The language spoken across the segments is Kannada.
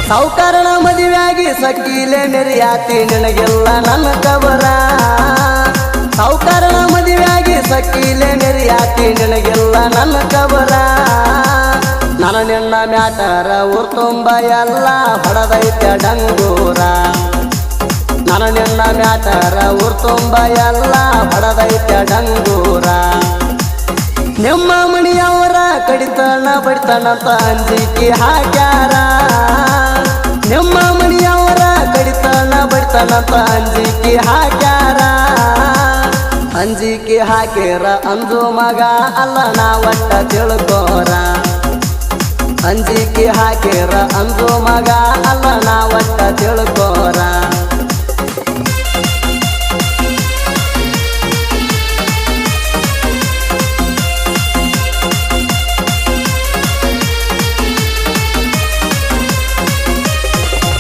ಸಾವುಕಾರನ ಮದುವೆಯಾಗಿ ಸಕ್ಕಿಲೆ ಮೆರಿಯಾತಿ ನಿನಗೆಲ್ಲ ನನ್ನ ಕಬರ ಸಾವುಕಾರನ ಮದುವೆಯಾಗಿ ಸಕ್ಕಿಲೆ ಮೆರಿಯಾತಿ ನಿನಗೆಲ್ಲ ನನ್ನ ಕಬರ ನನ್ನ ನಿನ್ನ ಮ್ಯಾಟರ ಊರ್ ತುಂಬ ಎಲ್ಲ ಹೊಡೆದೈತೆ ಡಂಗೂರ ನನ್ನ ನಿನ್ನ ಮ್ಯಾಟರ ಊರ್ ತುಂಬ ಎಲ್ಲ ಹೊಡೆದೈತೆ ಡಂಗೂರ ನಿಮ್ಮ ಮಣಿಯವರ ಕಡಿತನ ಬಡಿತನಂತ ಅಂಜಿಕೆ ಹಾಕ್ಯಾರ ನಿಮ್ಮ ಮಣಿಯವರ ಕಡಿತನ ಬಡಿತನಂತ ಅಂಜಿಕೆ ಹಾಕ್ಯಾರ ಅಂಜಿಕೆ ಹಾಕ್ಯಾರ ಅಂದು ಮಗ ಅಲ್ಲ ನಾ ಒಟ್ಟ ತಿಳ್ಕೋರ ಅಂಜಿಕೆ ಹಾಕ್ಯಾರ ಅಂದು ಮಗ ಅಲ್ಲ ನಾ ಒಟ್ಟ ತಿಳ್ಕೋರ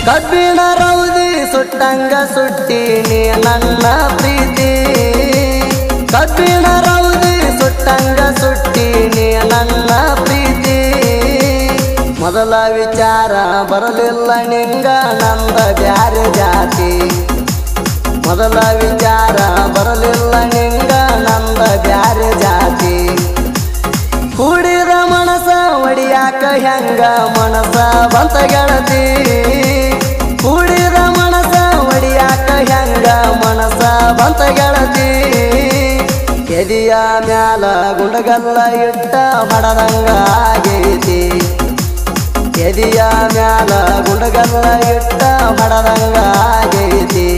ಕಬ್ಬಿಣ ರೌದಿ ಸುಟ್ಟಂಗ ಸುಟ್ಟೀನಿ ನನ್ನ ಪ್ರೀತಿ ಕಬ್ಬಿಣ ರೌದಿ ಸುಟ್ಟಂಗ ಸುಟ್ಟೀನಿ ನನ್ನ ಪ್ರೀತಿ ಮೊದಲ ವಿಚಾರ ಬರಲಿಲ್ಲ ನಿಂಗ ನಂದ ಬ್ಯಾರೆ ಜಾತಿ ಮೊದಲ ವಿಚಾರ ಬರಲಿಲ್ಲ ನಿಂಗ ನಂದ ಬ್ಯಾರೆ ಜಾತಿ ಕೂಡಿದ ಮನಸ ಒಡಿಯಾಕ ಹೆಂಗ ಮನಸ ಬಂತ ಗೆಳತಿ ಕೂಡಿದ ಮನಸ ಒಡಿಯಾಕ ಹೆಂಗ ಮನಸ ಬಂತ ಗೆಳತಿ ಎದಿಯ ಮ್ಯಾಲ ಗುಂಡಗಲ್ಲ ಇಟ್ಟ ಹೊಡದಂಗ ಆಗೈತಿ ಎದಿಯ ಮ್ಯಾಲ ಗುಂಡಗಲ್ಲ ಇಟ್ಟ ಹೊಡದಂಗ ಆಗೈತಿ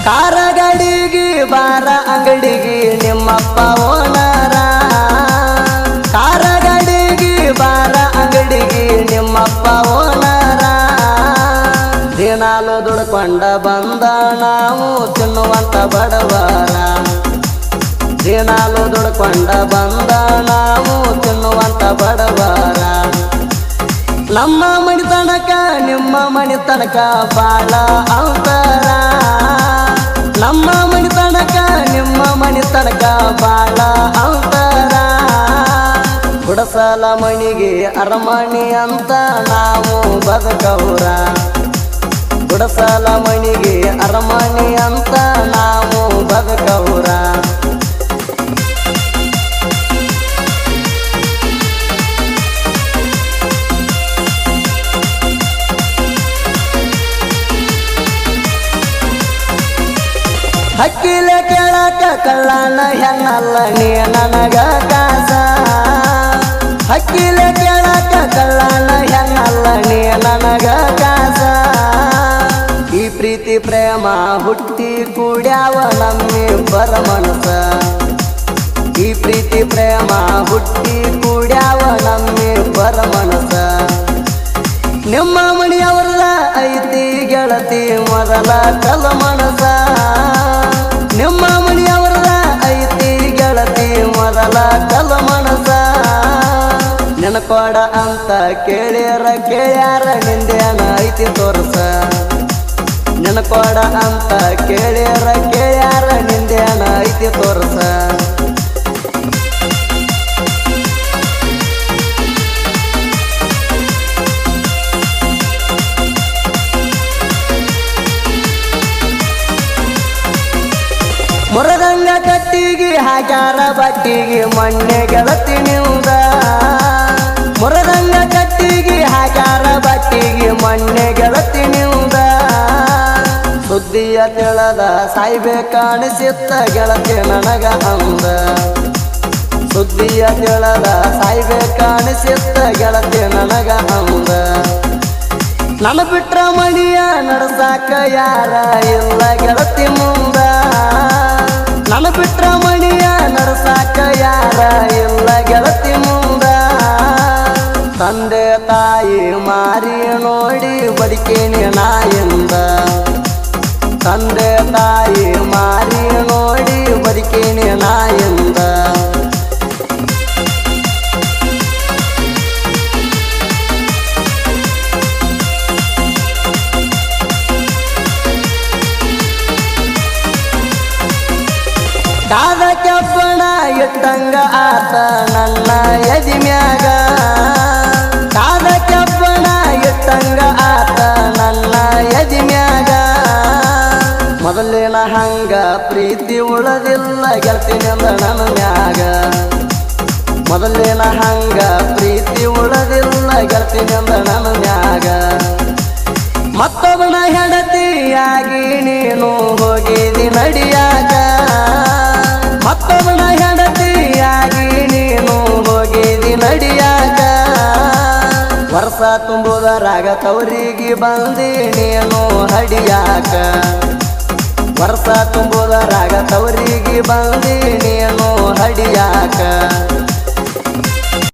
ಕಾರ ಗಾಡಿಗೆ ಬಾರ ಅಂಗಡಿಗೆ ನಿಮ್ಮಪ್ಪ ಓನರ ಕಾರ ಗಾಡಿಗೆ ಬಾರ ಅಂಗಡಿಗೆ ನಿಮ್ಮಪ್ಪ ಓನರ ದಿನಾಲು ದುಡ್ಕೊಂಡ ಬಂದ ನಾವು ತಿನ್ನುವಂತ ಬಡವರ ದಿನಾಲು ದುಡ್ಕೊಂಡ ಬಂದ ನಾವು ತಿನ್ನುವಂತ ಬಡವರ ನಮ್ಮ ಮನಿ ತನಕ ನಿಮ್ಮ ಮನಿ ತನಕ ಬಾಳ ಅಂತರ ನಮ್ಮ ಮನಿ ತನಕ ನಿಮ್ಮ ಮನಿ ತನಕ ಬಾಳ ಅಂತರ ಗುಡಸಲ ಮಣಿಗೆ ಅರಮಣಿ ಅಂತ ನಾವು ಬದುಕವ್ರ ಗುಡಸಲ ಮಣಿಗೆ ಅರಮಣಿ ಅಂತ ನಾವು ಬದುಕವ್ರ ಹಕ್ಕಿಲೆ ಕೇಳಕ ಕಳ್ಳನ ಹೆಣ್ಣಲ್ಲ ನೀ ನನಗ ಕಾಸ ಹಕ್ಕಿಲೆ ಕೇಳಕ ಕಳ್ಳನ ಹೆಣ್ಣಲ್ಲ ನೀ ನನಗ ಕಾಸ ಈ ಪ್ರೀತಿ ಪ್ರೇಮ ಹುಟ್ಟಿ ಕೂಡ್ಯಾವ ನಮ್ಮಿಬ್ಬರ ಮನಸ ಈ ಪ್ರೀತಿ ಪ್ರೇಮ ಹುಟ್ಟಿ ಕೂಡ್ಯಾವ ನಮ್ಮಿಬ್ಬರ ಮನಸ ನಿಮ್ಮ ಮಣಿಯವರದ ಐತಿ ಗೆಳತಿ ಮೊದಲ ಕಲ ಮನಸ ನಿಮ್ಮ ಮಣಿಯವರದ ಐತಿ ಗೆಳತಿ ಮೊದಲ ಕಲ ಮನಸ ನೆನಕೊಡ ಅಂತ ಕೇಳ್ಯಾರ ಕೇಳ್ಯಾರ ನಿಂದೇನ ಐತಿ ತೋರ್ಸ ನೆನಕೊಡ ಅಂತ ಕೇಳ್ಯಾರ ಕೇಳ್ಯಾರ ನಿಂದೇನ ಐತಿ ತೋರ್ಸ ಮುರದಂಗ ಕಟ್ಟಿಗೆ ಹಾಕ್ಯಾರ ಬಟ್ಟಿಗೆ ಮೊನ್ನೆ ಗೆಳತಿ ನಿಮ್ದ ಮುರದಂಗ ಕಟ್ಟಿಗೆ ಹಾಕ್ಯಾರ ಬಟ್ಟಿಗೆ ಮೊನ್ನೆ ಗೆಳತಿ ನಿಮ್ದ ಸುದ್ದಿಯ ತಿಳದ ಸಾಯ್ಬೇಕಾಣಿಸಿತ್ತ ಗೆಳತಿ ನನಗ ಅಂದ ಸುದ್ದಿಯ ತಿಳದ ಸಾಯ್ಬೇಕಾಣಿಸಿತ್ತ ಗೆಳತಿ ನನಗ ಅಂದ ನನ್ನ ಬಿಟ್ರ ಮಣಿಯ ನಡ್ಸಾಕ ಯಾರ ಇಲ್ಲ ಗೆಳತಿ ಮುಂದ ನನ್ನ ಬಿಟ್ರ ಮಣಿಯ ನಡ್ಸಾಕ ಯಾರ ಇಲ್ಲ ಗೆಳತಿ ಮುಂದ ತಂದೆ ತಾಯಿ ಮಾರಿ ನೋಡಿ ಬಡಿಕೇನಿ ನಾಯಿಂದ ತಂದೆ ತಾಯಿ ಮಾರಿ ನೋಡಿ ಬಡಿಕೇನಿ ನಾಯಿಂದ ಇಟ್ಟಂಗ ಆತ ನನ್ನ ಎದಿ ಮ್ಯಾಗ ಕಾದ ಕೆಬ್ಬಣ ಇಟ್ಟಂಗ ಆತ ನನ್ನ ಎದಿ ಮ್ಯಾಗ ಮೊದಲಿನ ಹಂಗ ಪ್ರೀತಿ ಉಳದಿಲ್ಲ ಗೆಳತಿನಿಂದ ನನ್ನ ಮ್ಯಾಗ ಮೊದಲಿನ ಹಂಗ ಪ್ರೀತಿ ಉಳದಿಲ್ಲ ಗೆಳತಿನಿಂದ ನನ್ನ ಮ್ಯಾಗ ಮತ್ತೊಬ್ಬನ ಹೆಂಡತಿಯಾಗಿ ನೀನು ಹೋಗಿದಿ ನಡಿಯಾಗ ಮತ್ತೊಬ್ಬನ ಹೆಂಡತಿಯಾಗಿ ನೀನು ಹೋಗಿದಿ ನಡಿಯಾಗ ವರ್ಷ ತುಂಬುದರಾಗ ತವರಿಗೆ ಬಂದಿ ನೀನು ಹಡಿಯಾಕ ವರ್ಷ ತುಂಬುದರಾಗ ತವರಿಗೆ ಬಂದಿ ನೀನು ಹಡಿಯಾಕ